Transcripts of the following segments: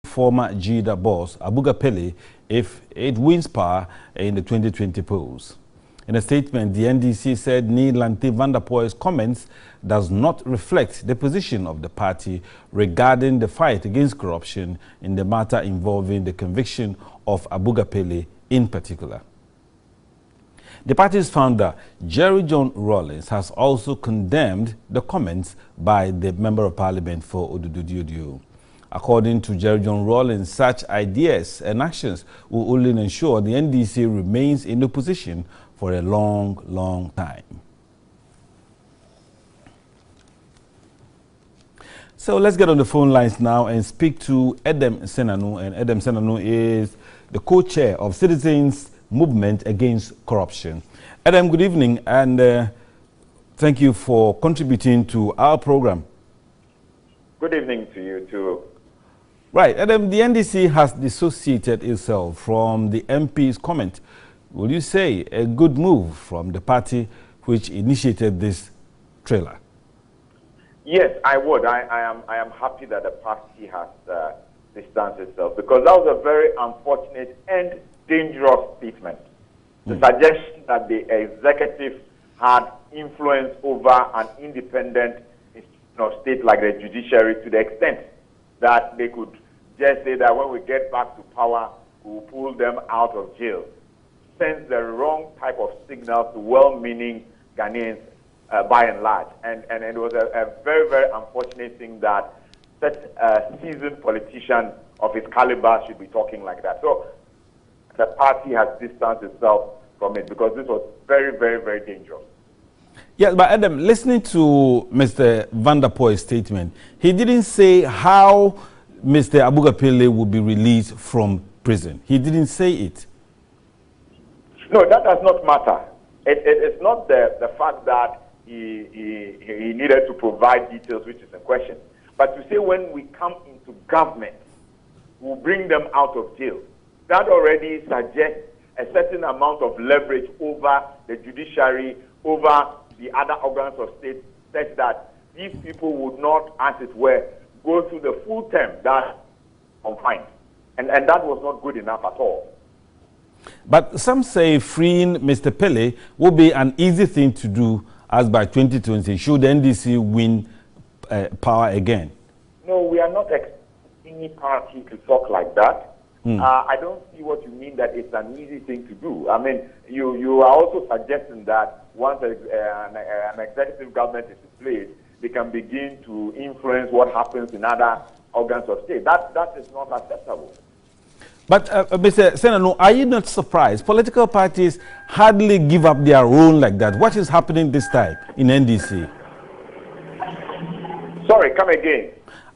former JIDA boss, Abuga Pele, if it wins power in the 2020 polls. In a statement, the NDC said Nii Lante comments does not reflect the position of the party regarding the fight against corruption in the matter involving the conviction of Abuga Pele in particular. The party's founder, Jerry John Rawlings, has also condemned the comments by the Member of Parliament for Odududu. According to Jerry John Rawlings, such ideas and actions will only ensure the NDC remains in opposition for a long, long time. So let's get on the phone lines now and speak to Edem Senanu. And Edem Senanu is the co-chair of Citizens Movement Against Corruption. Edem, good evening, and thank you for contributing to our program. Good evening to you too. Right, Edem, the NDC has dissociated itself from the MP's comment. Will you say a good move from the party which initiated this trailer? Yes, I would. I am happy that the party has distanced itself, because that was a very unfortunate and dangerous statement. The suggestion that the executive had influence over an independent state like the judiciary, to the extent that they could just say that when we get back to power, we will pull them out of jail, sends the wrong type of signal to well-meaning Ghanaians by and large. And it was a very, very unfortunate thing that such a seasoned politician of his caliber should be talking like that. So the party has distanced itself from it, because this was very, very, very dangerous. Yes, but Adam, listening to Mr. Van der Poel's statement, he didn't say how Mr. Abuga Pele would be released from prison. He didn't say it. No, that does not matter. It's not the fact that he needed to provide details, which is a question. But to say when we come into government, we'll bring them out of jail, that already suggests a certain amount of leverage over the judiciary, over the other organs of state, such that these people would not, as it were, go through the full term that confined. And that was not good enough at all. But some say freeing Mr. Pele will be an easy thing to do, as by 2020, should the NDC win power again. No, we are not expecting any party to talk like that. I don't see what you mean that it's an easy thing to do. I mean, you are also suggesting that once an executive government is in place, they can begin to influence what happens in other organs of state. That is not acceptable. But, Mr. Senanu, are you not surprised? Political parties hardly give up their own like that. What is happening this time in NDC? Sorry, come again.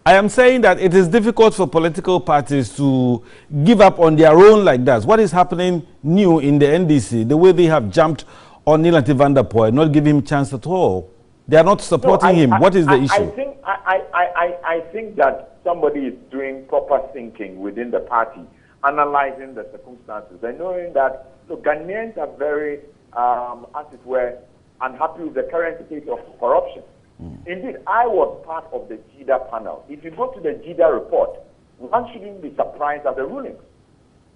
I am saying that it is difficult for political parties to give up on their own like that. What is happening new in the NDC, the way they have jumped on Nii Lante, not giving him a chance at all? They are not supporting him. What is the issue? I think that somebody is doing proper thinking within the party, analyzing the circumstances, and knowing that Ghanaians are very, as it were, unhappy with the current state of corruption. Indeed, I was part of the JIDA panel. If you go to the JIDA report, one shouldn't be surprised at the rulings,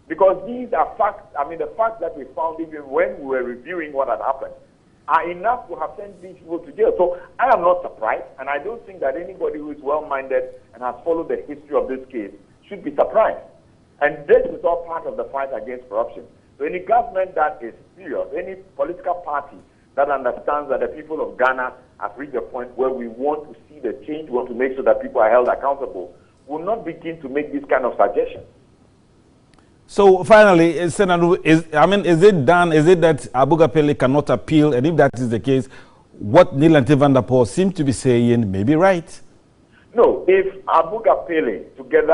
because these are facts. I mean, the facts that we found even when we were reviewing what had happened are enough to have sent these people to jail. So I am not surprised, and I don't think that anybody who is well-minded and has followed the history of this case should be surprised. And this is all part of the fight against corruption. So any government that is serious, any political party that understands that the people of Ghana have reached a point where we want to see the change, we want to make sure that people are held accountable, will not begin to make these kind of suggestions. So finally, Senadu, is it done? Is it that Abuga Pele cannot appeal? And if that is the case, what Nii Lante seems to be saying may be right? No, if Abuga Pele, together